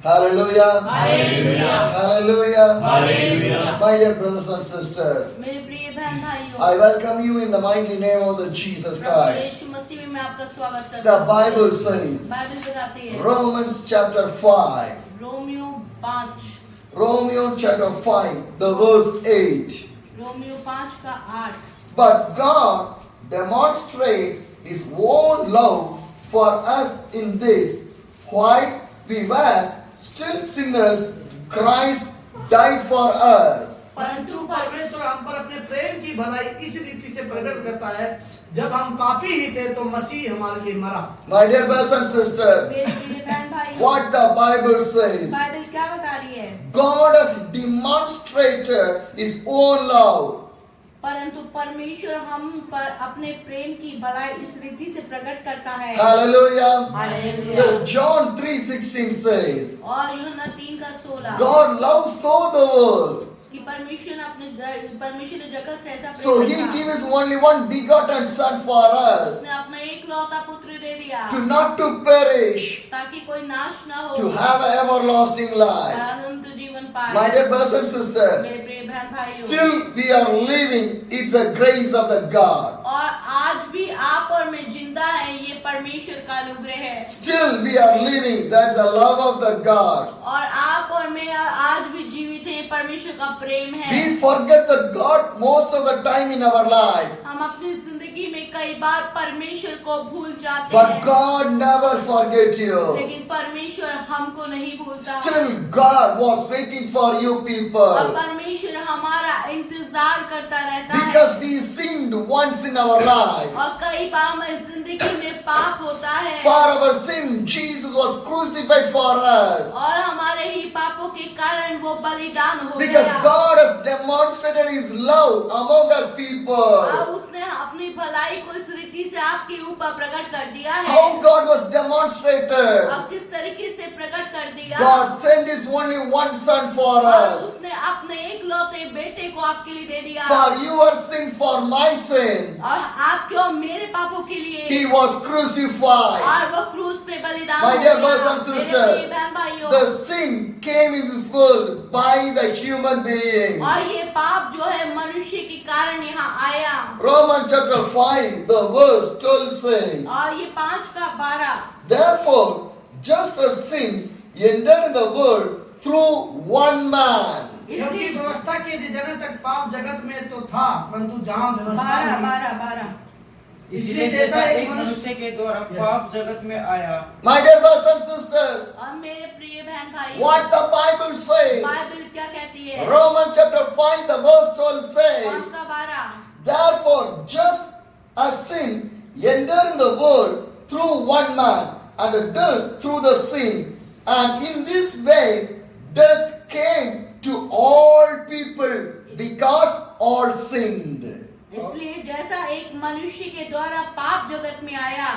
Hallelujah. Hallelujah. Hallelujah. Hallelujah. My dear brothers and sisters, मेरे प्रिय बहन भाइयों, I welcome you in the mighty name of the Jesus Prabhu Christ. यीशु मसीह में मैं आपका स्वागत करता The हूँ। Bible says, बाइबल बताती है Romans chapter 5, Romeo 5 Romans chapter 5, the verse 8. Romeo 5 का 8 But God demonstrates His own love for us in this: while we were still sinners, Christ died for us. परंतु परमेश्वर हम पर अपने प्रेम की भलाई इस रीति से प्रकट करता है, जब हम पापी ही थे तो मसीह हमारे लिए मरा। My dear brothers and sisters, मेरे प्रिय बहन भाइयों, what the Bible says, Bible क्या बता रही है? God has demonstrated His own love. परंतु परमेश्वर हम पर अपने प्रेम की भलाई इस रीति से प्रकट करता है। Hallelujah. हालेलुया। John 3:16 says, और यूहन्ना 3 का 16 God loved so the world, कि परमेश्वर ने जगत से ऐसा so प्रेम He किया, gave His only one begotten Son for us, उसने अपना एकलौता पुत्र दे दिया to not to perish, ताकि कोई नाश न हो, to have an everlasting और life. अनंत जीवन पाए। My dear brothers and sisters, मेरे प्रिय बहन भाइयों, still we are living, it's a grace of the God. और आज भी आप और मैं जिंदा हैं, ये परमेश्वर का अनुग्रह है। Still we are living, that's the love of the God. और आप और मैं आज भी जीवित हैं, ये परमेश्वर का प्रेम है। We forget the God most of the time in our life, हम अपनी जिंदगी में कई बार परमेश्वर को भूल जाते but हैं, God never forget you. लेकिन परमेश्वर हमको नहीं भूलता। Still God was waiting for you और people, परमेश्वर हमारा इंतजार करता रहता है, because we sinned once in our life. और कई बार हमारी जिंदगी में पाप होता है, For our sin, Jesus was crucified for us. और हमारे ही पापों के कारण वो बलिदान हो Because गया। God has demonstrated His love among us people. अब उसने अपनी भलाई को इस रीति से आपके ऊपर प्रकट कर दिया है। How God was demonstrated. अब किस तरीके से प्रकट कर दिया? God sent His only one Son for और us. उसने अपने एकलौते बेटे को आपके लिए दे दिया, For your sin, for my sin, और आपके और मेरे पापों के लिए, He was crucified. और वो क्रूस पे बलिदान My हो dear गया। brothers and मेरे sisters, प्रिय बहन भाइयों, The sin came in this world by the human beings. और ये पाप जो है मनुष्य के कारण यहाँ आया, Romans chapter 5, the verse 12 says, और ये 5 का 12 Therefore, just as sin entered in the world through one man. क्योंकि इसलिए व्यवस्था के जन्म तक पाप जगत में तो था, परंतु जहाँ व्यवस्था 12 नहीं, 12 12 इसलिए जैसा एक मनुष्य मनुष्य के द्वारा पाप जगत में आया, My dear brothers and sisters, और मेरे प्रिय बहन भाई, what the Bible says, Bible क्या कहती है? Romans chapter 5, the verse 12 5 says, का 12 Therefore, just as sin entered in the world through one man, and death through the sin, and in this way death came to all people because all sinned. इसलिए जैसा एक मनुष्य के द्वारा पाप जगत में आया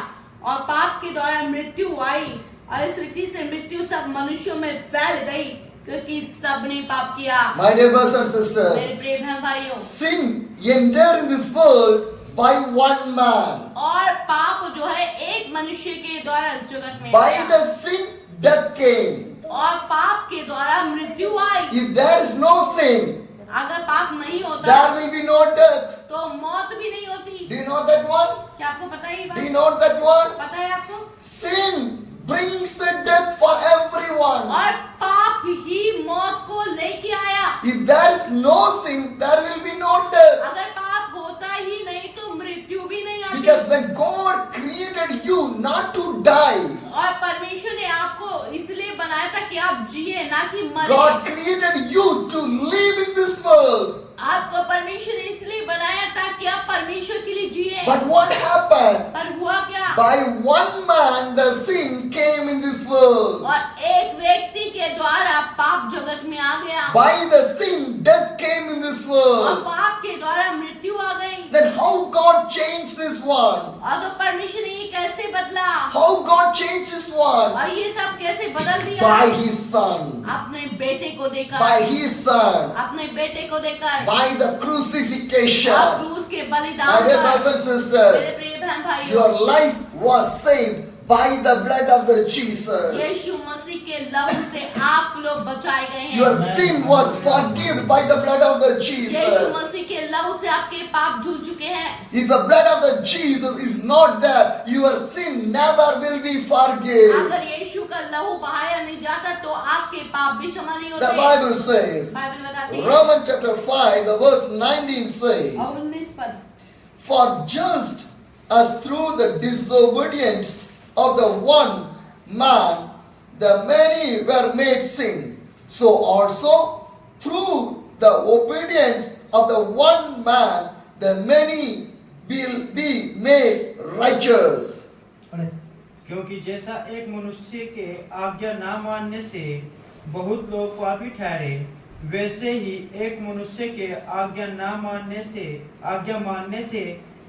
और पाप के द्वारा मृत्यु आई, और इस रीति से मृत्यु सब मनुष्यों में फैल गई, क्योंकि सबने पाप किया। My dear brothers and sisters, मेरे प्रिय बहन भाइयों, sin entered in this world by one man. और पाप जो है एक मनुष्य के द्वारा इस जगत में By आया, the sin, death came. और पाप के द्वारा मृत्यु आई। If there is no sin, अगर पाप नहीं होता there will be no death. तो मौत भी नहीं होती। Do you know that one? क्या आपको पता है ये Do you बात? know that one? पता है आपको? Sin brings the death for everyone. और पाप ही मौत को लेके आया। If there is no sin, there will be no death. अगर पाप होता ही नहीं तो मृत्यु भी नहीं आती। Because when God created you not to die, और परमेश्वर ने आपको इसलिए बनाया था कि आप जिए, ना कि मरे। God created you to live in this world. आपको परमेश्वर ने इसलिए बनाया था कि आप परमेश्वर के लिए जिए। But what happened? पर हुआ क्या? By one man, the sin came in this world. और एक व्यक्ति के द्वारा पाप जगत में आ गया, By the sin, death came in this और world. पाप के द्वारा मृत्यु आ गई। Then how God changed this one? और तो परमेश्वर ने ये कैसे बदला, How God changed this one? और ये सब कैसे बदल दिया? By His Son. अपने बेटे को देकर, By His Son. अपने बेटे को देकर, By the और crucifixion. क्रूस के My बलिदान dear पर। brothers and sisters, मेरे प्रिय बहन भाइयों, your life was saved by the blood of the Jesus. यीशु मसीह के लहू से आप लोग बचाए गए हैं। Your sin was forgiven by the blood of the Yeshu Jesus. मसीह के लहू से आपके पाप धुल चुके हैं। If the blood of the Jesus is not there, your sin never will be forgiven. अगर यीशु का लहू बहाया नहीं जाता तो आपके पाप भी क्षमा नहीं The होते। Bible says, बाइबल बताती है Romans chapter 5, the verse 19 says, और 19 पद, For just as through the disobedience of the one man the many were made sin, so also through the obedience of the one man the many will be made righteous. क्योंकि जैसा एक मनुष्य के आज्ञा ना मानने से बहुत लोग पापी ठहरे, वैसे ही एक मनुष्य के आज्ञा मानने से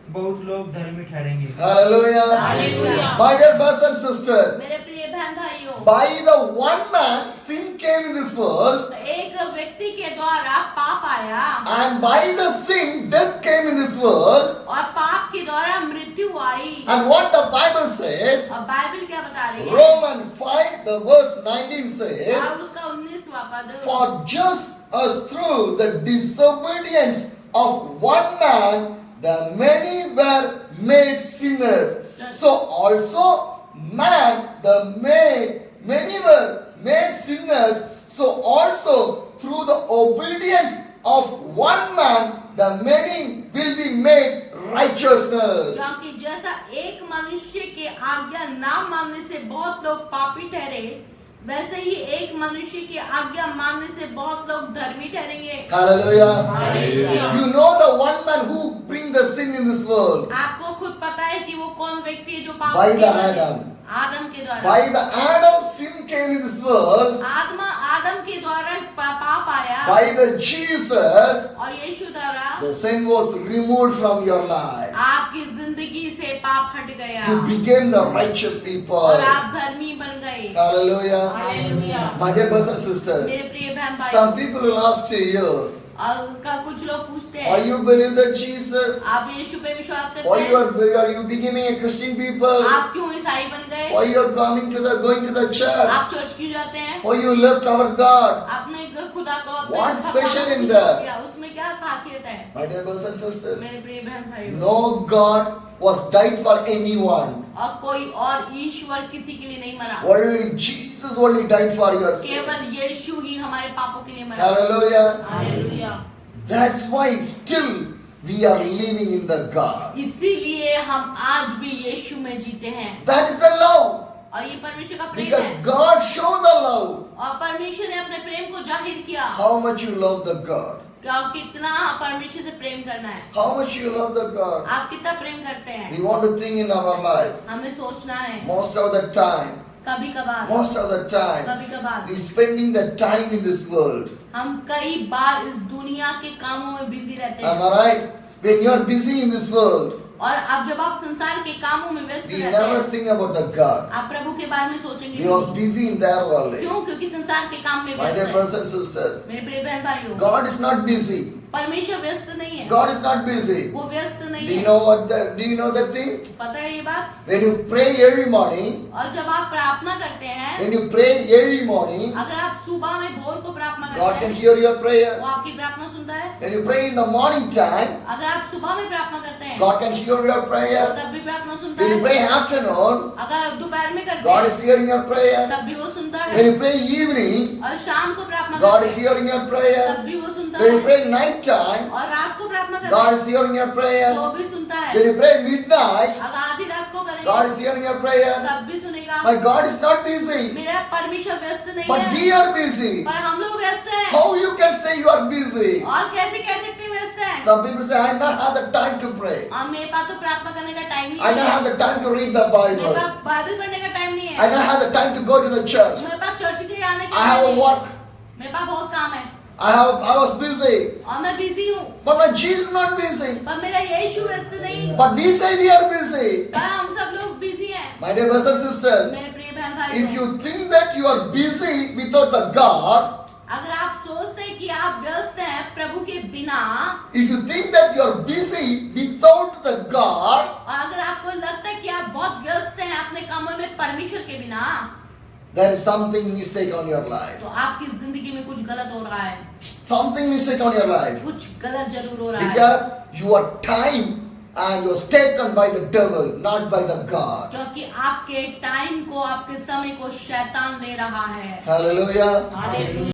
बहुत लोग धर्मी ठहरेंगे। Hallelujah. Hallelujah. My dear brothers and sisters, मेरे प्रिय बहन भाइयों, by the one man sin came in this world, एक व्यक्ति के द्वारा पाप आया and by the sin death came in this world. और पाप के द्वारा मृत्यु आई। And what the Bible says, और बाइबल क्या बता रही है? Romans 5 the verse 19 says, और उसका 19वां पद, For just as through the disobedience of one man the many were made sinners, so also man the many were made sinners, so also through the obedience of one man the many will be made righteousness. क्योंकि जैसा एक मनुष्य के आज्ञा ना मानने से बहुत लोग पापी ठहरे, वैसे ही एक मनुष्य की आज्ञा मानने से बहुत लोग धर्मी ठहरेंगे। Hallelujah. Hallelujah. You know the one man who bring the sin in this world. आपको खुद पता है कि वो कौन व्यक्ति है जो पाप By the किया है? Adam. आदम के द्वारा। By the Adam sin came in this world. आदम के द्वारा पाप आया By the Jesus, और यीशु द्वारा the sin was removed from your life. आपकी जिंदगी से पाप हट गया You became the righteous people. और आप धर्मी बन गए। Hallelujah. Hallelujah. My dear brothers and sisters, मेरे प्रिय बहन भाई, some people will ask to you, कुछ लोग पूछते why हैं, you believe that Jesus? आप यीशु पे विश्वास करते Why हैं? are you becoming a Christian people? आप क्यों ईसाई बन गए? Why you are going to the church? आप चर्च क्यों जाते हैं? Why you left our God? आपने खुदा को अपने What's भगवान special को in छोड़ that? दिया, उसमें क्या खासियत है? My dear brothers and sisters, मेरे प्रिय बहन भाइयों, no God was died for anyone. और कोई और ईश्वर किसी के लिए नहीं मरा, Only Jesus only died for your sin. केवल यीशु ही हमारे पापों के लिए मरा। Hallelujah. Hallelujah. That's why still we are living in the God. इसीलिए हम आज भी यीशु में जीते हैं That is the love. और ये परमेश्वर का प्रेम Because है God showed the love. और परमेश्वर ने अपने प्रेम को जाहिर किया। How much you love the God. क्या कितना परमेश्वर से प्रेम करना है, How much you love the God. आप कितना प्रेम करते हैं, We want to think in our life. हमें सोचना है। Most of the time, कभी कभार we कभार spending the time in this world. हम कई बार इस दुनिया के कामों में बिजी रहते Am हैं I right? When you are busy in this world, और अब जब आप संसार के कामों में व्यस्त we रहते never हैं, think about the God. आप प्रभु के बारे में सोचेंगे We was नहीं। busy in their world. क्यों? क्योंकि संसार के काम में My व्यस्त dear है। brothers and sisters, मेरे प्रिय बहन भाइयों, God is not busy. परमेश्वर व्यस्त नहीं है, God is not busy. वो व्यस्त नहीं Do you है। know the thing? पता है ये बात? When you pray every morning, और जब आप प्रार्थना करते हैं, when you pray every morning, अगर आप सुबह में भोर को प्रार्थना God करते can हैं, hear your prayer. वो आपकी प्रार्थना सुनता है। When you pray in the morning time, अगर आप सुबह में प्रार्थना करते हैं, God can hear your prayer. तब भी प्रार्थना सुनता When you है। pray afternoon, अगर आप दोपहर में करते God हैं, is hearing your prayer. तब भी वो सुनता When है। you pray evening, और शाम को प्रार्थना God करते is हैं, hearing your prayer. तब भी वो सुनता When you है। pray night time, और रात को प्रार्थना करते God हैं, is hearing your तो prayer. वो भी सुनता है। When you pray midnight, अगर आधी रात को करेंगे, God is hearing your prayer. तब भी सुनेगा। My God is not busy, मेरा परमेश्वर व्यस्त नहीं but है, we are busy. पर हम लोग व्यस्त हैं। How you can say you are busy? और कैसे कह सकते हैं व्यस्त हैं? Some people say, I not have the time to pray. और मेरे पास तो प्रार्थना करने का टाइम नहीं I don't है, have the time to read the मेरे Bible. पास बाइबल पढ़ने का टाइम नहीं I है, don't have the time to go to the church. मेरे पास चर्च के लिए आने का I have टाइम a नहीं है, work. मेरे पास बहुत काम है I was busy. और मैं बिजी हूँ, But my Jesus is not busy. पर मेरा यीशु व्यस्त नहीं। But we say we are busy. पर हम सब लोग बिजी हैं। My dear brothers and sisters, मेरे प्रिय बहन भाई, if you think that you are busy without the God, अगर आप सोचते हैं कि आप व्यस्त हैं प्रभु के बिना, if you think that you are busy without the God, और अगर आपको लगता है कि आप बहुत व्यस्त हैं अपने कामों में परमेश्वर के बिना, there is something mistake on your life. तो आपकी जिंदगी में कुछ गलत हो रहा है, Something mistake on your life. कुछ गलत जरूर हो रहा है, Because your time and you are taken by the devil, not by the God. क्योंकि आपके टाइम को, आपके समय को शैतान ले रहा है। Hallelujah. हालेलुया।